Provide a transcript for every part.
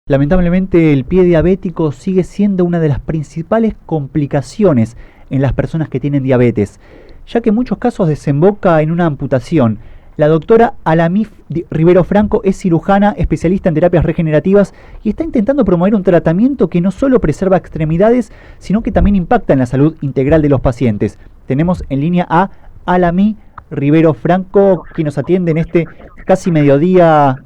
Lamentablemente, el pie diabético sigue siendo una de las principales complicaciones en las personas que tienen diabetes, ya que en muchos casos desemboca en una amputación. La doctora Alamí Rivero Franco es cirujana, especialista en terapias regenerativas y está intentando promover un tratamiento que no solo preserva extremidades, sino que también impacta en la salud integral de los pacientes. Tenemos en línea a Alamí Rivero Franco, quien nos atiende en este casi mediodía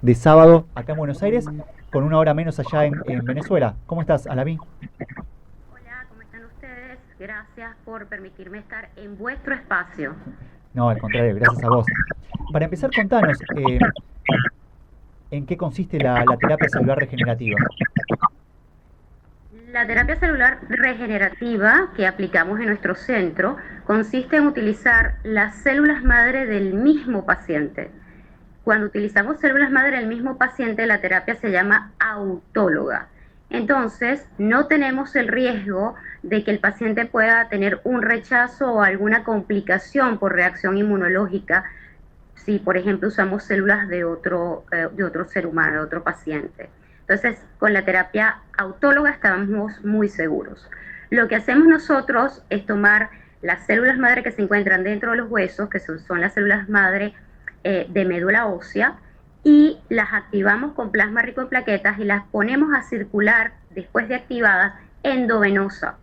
de sábado acá en Buenos Aires, con una hora menos allá en Venezuela. ¿Cómo estás, Alamí? Hola, ¿cómo están ustedes? Gracias por permitirme estar en vuestro espacio. No, al contrario, gracias a vos. Para empezar, contanos, ¿en qué consiste la terapia celular regenerativa? La terapia celular regenerativa que aplicamos en nuestro centro consiste en utilizar las células madre del mismo paciente. Cuando utilizamos células madre del mismo paciente, la terapia se llama autóloga. Entonces, no tenemos el riesgo de que el paciente pueda tener un rechazo o alguna complicación por reacción inmunológica si, por ejemplo, usamos células de otro ser humano, de otro paciente. Entonces, con la terapia autóloga estamos muy seguros. Lo que hacemos nosotros es tomar las células madre que se encuentran dentro de los huesos, que son las células madre de médula ósea, y las activamos con plasma rico en plaquetas y las ponemos a circular después de activadas endovenosa,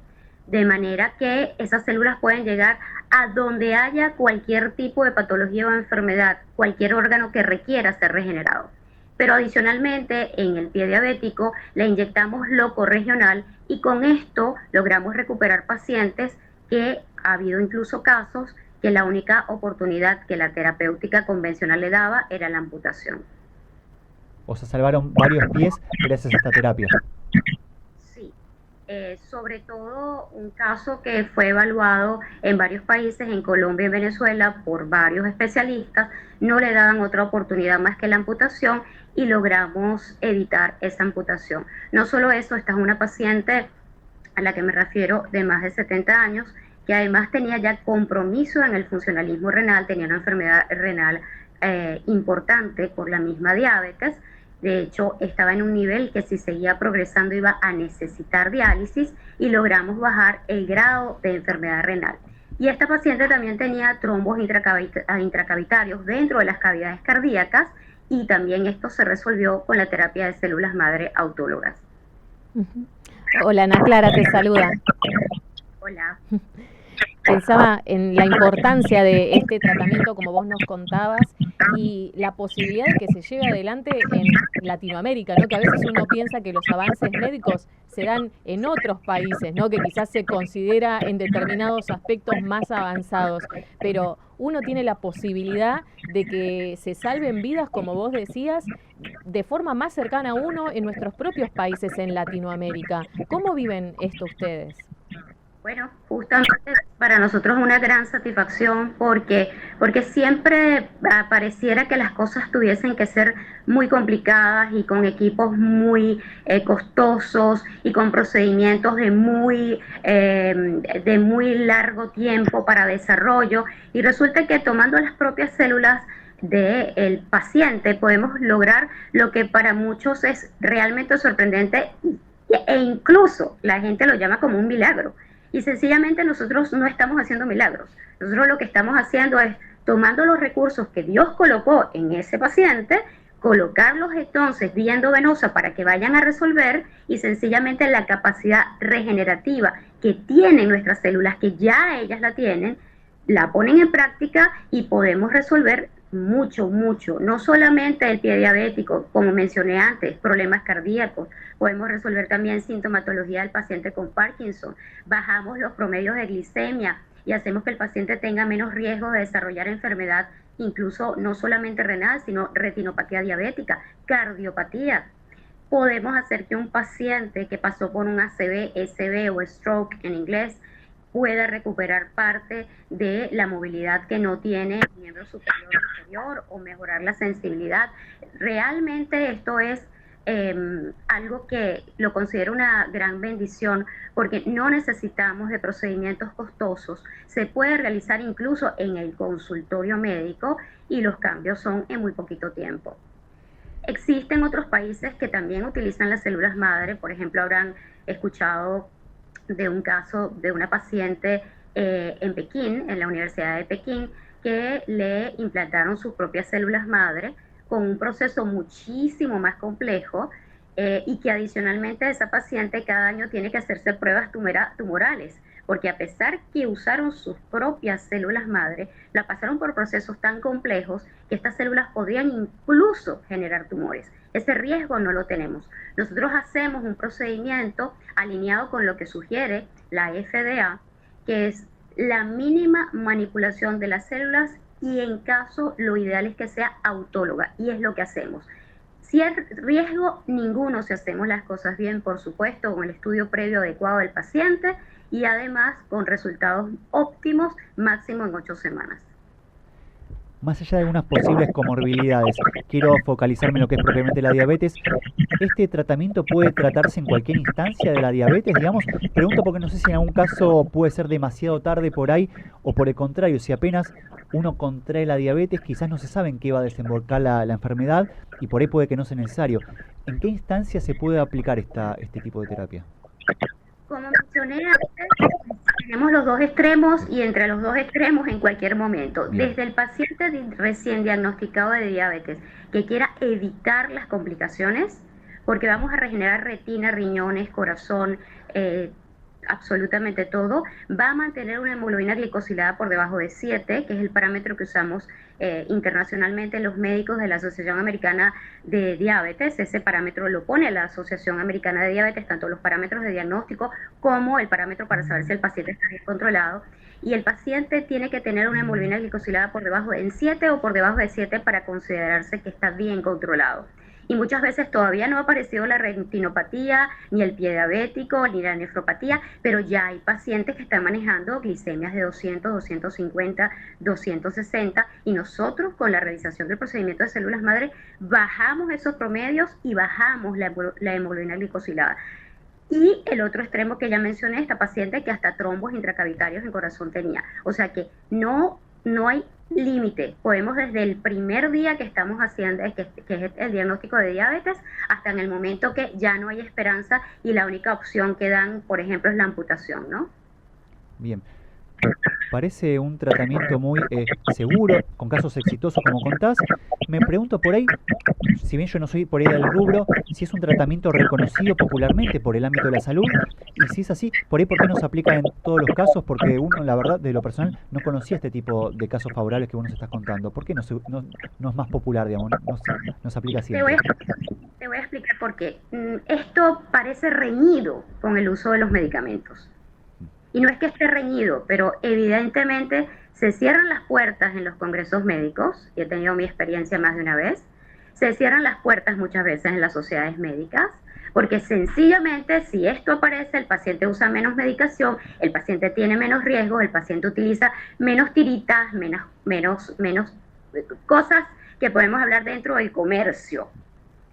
de manera que esas células pueden llegar a donde haya cualquier tipo de patología o enfermedad, cualquier órgano que requiera ser regenerado. Pero adicionalmente, en el pie diabético le inyectamos loco regional y con esto logramos recuperar pacientes que ha habido incluso casos que la única oportunidad que la terapéutica convencional le daba era la amputación. O sea, salvaron varios pies gracias a esta terapia. Sí, sobre todo un caso que fue evaluado en varios países, en Colombia y Venezuela, por varios especialistas, no le daban otra oportunidad más que la amputación y logramos evitar esa amputación. No solo eso, esta es una paciente a la que me refiero de más de 70 años, que además tenía ya compromiso en el funcionalismo renal, tenía una enfermedad renal importante por la misma diabetes. De hecho, estaba en un nivel que si seguía progresando iba a necesitar diálisis y logramos bajar el grado de enfermedad renal. Y esta paciente también tenía trombos intracavitarios dentro de las cavidades cardíacas y también esto se resolvió con la terapia de células madre autólogas. Hola, Ana Clara, te saluda. Hola. Pensaba en la importancia de este tratamiento, como vos nos contabas, y la posibilidad de que se lleve adelante en Latinoamérica, ¿no? Que a veces uno piensa que los avances médicos se dan en otros países, ¿no? Que quizás se considera en determinados aspectos más avanzados, pero uno tiene la posibilidad de que se salven vidas, como vos decías, de forma más cercana a uno en nuestros propios países en Latinoamérica. ¿Cómo viven esto ustedes? Bueno, justamente para nosotros es una gran satisfacción porque siempre pareciera que las cosas tuviesen que ser muy complicadas y con equipos muy costosos y con procedimientos de muy largo tiempo para desarrollo, y resulta que tomando las propias células del paciente podemos lograr lo que para muchos es realmente sorprendente e incluso la gente lo llama como un milagro. Y sencillamente nosotros no estamos haciendo milagros. Nosotros lo que estamos haciendo es tomando los recursos que Dios colocó en ese paciente, colocarlos entonces vía endovenosa para que vayan a resolver, y sencillamente la capacidad regenerativa que tienen nuestras células, que ya ellas la tienen, la ponen en práctica y podemos resolver mucho, mucho. No solamente el pie diabético, como mencioné antes, problemas cardíacos. Podemos resolver también sintomatología del paciente con Parkinson. Bajamos los promedios de glicemia y hacemos que el paciente tenga menos riesgo de desarrollar enfermedad, incluso no solamente renal, sino retinopatía diabética, cardiopatía. Podemos hacer que un paciente que pasó por un ACV, SB o stroke en inglés pueda recuperar parte de la movilidad que no tiene el miembro superior o inferior, o mejorar la sensibilidad. Realmente esto es algo que lo considero una gran bendición porque no necesitamos de procedimientos costosos, se puede realizar incluso en el consultorio médico y los cambios son en muy poquito tiempo. Existen otros países que también utilizan las células madre. Por ejemplo, habrán escuchado de un caso de una paciente en Pekín, en la Universidad de Pekín, que le implantaron sus propias células madre con un proceso muchísimo más complejo, y que adicionalmente esa paciente cada año tiene que hacerse pruebas tumorales, porque a pesar que usaron sus propias células madre, la pasaron por procesos tan complejos que estas células podrían incluso generar tumores. Ese riesgo no lo tenemos. Nosotros hacemos un procedimiento alineado con lo que sugiere la FDA, que es la mínima manipulación de las células, y en caso lo ideal es que sea autóloga, y es lo que hacemos. Si hay riesgo, ninguno, si hacemos las cosas bien, por supuesto, con el estudio previo adecuado del paciente y además con resultados óptimos, máximo en 8 semanas. Más allá de algunas posibles comorbilidades, quiero focalizarme en lo que es propiamente la diabetes. ¿Este tratamiento puede tratarse en cualquier instancia de la diabetes, digamos? Pregunto porque no sé si en algún caso puede ser demasiado tarde por ahí, o por el contrario, si apenas uno contrae la diabetes, quizás no se sabe en qué va a desembocar la enfermedad y por ahí puede que no sea necesario. ¿En qué instancia se puede aplicar este tipo de terapia? Como mencioné antes, tenemos los dos extremos, y entre los dos extremos en cualquier momento. Bien. Desde el paciente recién diagnosticado de diabetes que quiera evitar las complicaciones, porque vamos a regenerar retina, riñones, corazón, absolutamente todo, va a mantener una hemoglobina glicosilada por debajo de 7, que es el parámetro que usamos internacionalmente los médicos de la Asociación Americana de Diabetes. Ese parámetro lo pone la Asociación Americana de Diabetes, tanto los parámetros de diagnóstico como el parámetro para saber si el paciente está bien controlado. Y el paciente tiene que tener una hemoglobina glicosilada por debajo de 7 o por debajo de 7 para considerarse que está bien controlado. Y muchas veces todavía no ha aparecido la retinopatía, ni el pie diabético, ni la nefropatía, pero ya hay pacientes que están manejando glicemias de 200, 250, 260, y nosotros con la realización del procedimiento de células madre bajamos esos promedios y bajamos la hemoglobina glicosilada. Y el otro extremo que ya mencioné, esta paciente que hasta trombos intracavitarios en corazón tenía. O sea que no hay límite. Podemos desde el primer día que estamos haciendo, que es el diagnóstico de diabetes, hasta en el momento que ya no hay esperanza y la única opción que dan, por ejemplo, es la amputación, ¿no? Bien. Parece un tratamiento muy seguro, con casos exitosos como contás. Me pregunto por ahí, si bien yo no soy por ahí del rubro, si es un tratamiento reconocido popularmente por el ámbito de la salud, y si es así, por ahí por qué no se aplica en todos los casos, porque uno, la verdad, de lo personal, no conocía este tipo de casos favorables que vos nos estás contando. ¿Por qué no es más popular, digamos, no se aplica siempre? Te voy a explicar por qué. Esto parece reñido con el uso de los medicamentos. Y no es que esté reñido, pero evidentemente se cierran las puertas en los congresos médicos, y he tenido mi experiencia más de una vez, se cierran las puertas muchas veces en las sociedades médicas, porque sencillamente si esto aparece, el paciente usa menos medicación, el paciente tiene menos riesgos, el paciente utiliza menos tiritas, menos cosas que podemos hablar dentro del comercio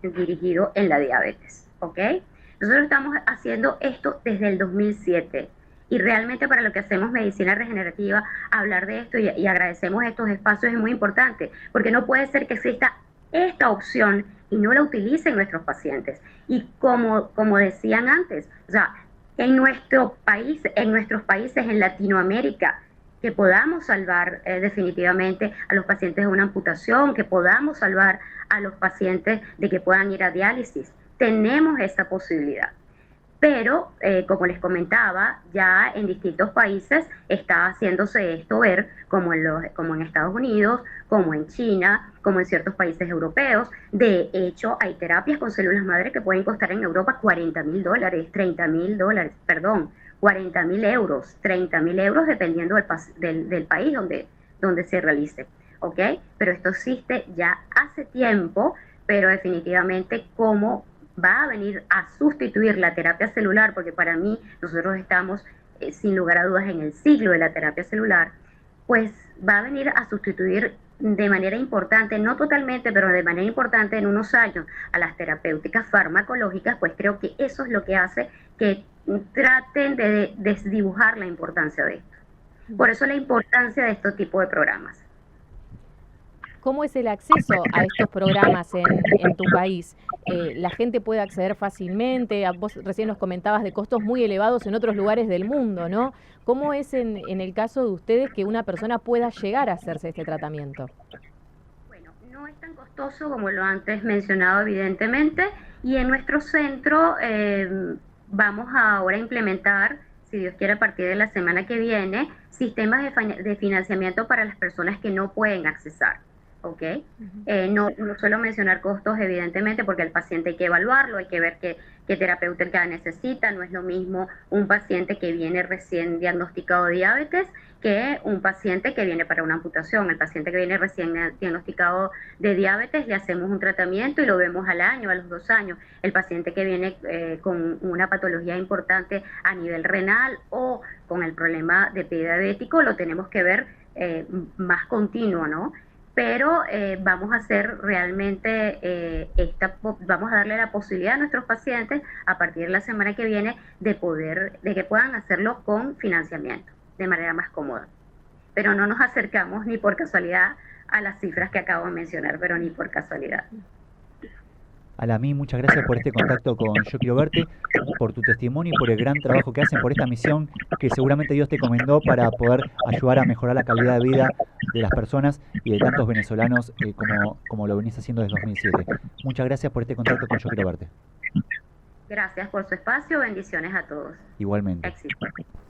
dirigido en la diabetes, ¿ok? Nosotros estamos haciendo esto desde el 2007. Y realmente para lo que hacemos medicina regenerativa, hablar de esto y agradecemos estos espacios es muy importante, porque no puede ser que exista esta opción y no la utilicen nuestros pacientes. Y como decían antes, o sea, en nuestro país, en nuestros países, en Latinoamérica, que podamos salvar definitivamente a los pacientes de una amputación, que podamos salvar a los pacientes de que puedan ir a diálisis. Tenemos esa posibilidad. Pero, como les comentaba, ya en distintos países está haciéndose esto ver, como en Estados Unidos, como en China, como en ciertos países europeos. De hecho, hay terapias con células madre que pueden costar en Europa $40,000, $30,000, perdón, 40,000 euros, 30,000 euros, dependiendo del país donde se realice, ¿ok? Pero esto existe ya hace tiempo, pero definitivamente como va a venir a sustituir la terapia celular, porque para mí nosotros estamos sin lugar a dudas en el siglo de la terapia celular, pues va a venir a sustituir de manera importante, no totalmente, pero de manera importante en unos años, a las terapéuticas farmacológicas. Pues creo que eso es lo que hace que traten de desdibujar la importancia de esto. Por eso la importancia de este tipo de programas. ¿Cómo es el acceso a estos programas en tu país? ¿La gente puede acceder fácilmente? Vos recién nos comentabas de costos muy elevados en otros lugares del mundo, ¿no? ¿Cómo es en el caso de ustedes que una persona pueda llegar a hacerse este tratamiento? Bueno, no es tan costoso como lo antes mencionado, evidentemente, y en nuestro centro vamos ahora a implementar, si Dios quiere, a partir de la semana que viene, sistemas de financiamiento para las personas que no pueden accesar. ¿Ok? No suelo mencionar costos, evidentemente, porque el paciente hay que evaluarlo, hay que ver qué terapéutica necesita. No es lo mismo un paciente que viene recién diagnosticado de diabetes que un paciente que viene para una amputación. El paciente que viene recién diagnosticado de diabetes le hacemos un tratamiento y lo vemos al año, a los 2 años. El paciente que viene con una patología importante a nivel renal o con el problema de pie diabético lo tenemos que ver más continuo, ¿no? Pero vamos a hacer realmente vamos a darle la posibilidad a nuestros pacientes a partir de la semana que viene de que puedan hacerlo con financiamiento de manera más cómoda. Pero no nos acercamos ni por casualidad a las cifras que acabo de mencionar, pero ni por casualidad. Alamí, muchas gracias por este contacto con Yo Quiero Verte, por tu testimonio y por el gran trabajo que hacen, por esta misión que seguramente Dios te encomendó para poder ayudar a mejorar la calidad de vida de las personas y de tantos venezolanos como lo venís haciendo desde 2007. Muchas gracias por este contacto con Yo Quiero Verte. Gracias por su espacio, bendiciones a todos. Igualmente. Éxito.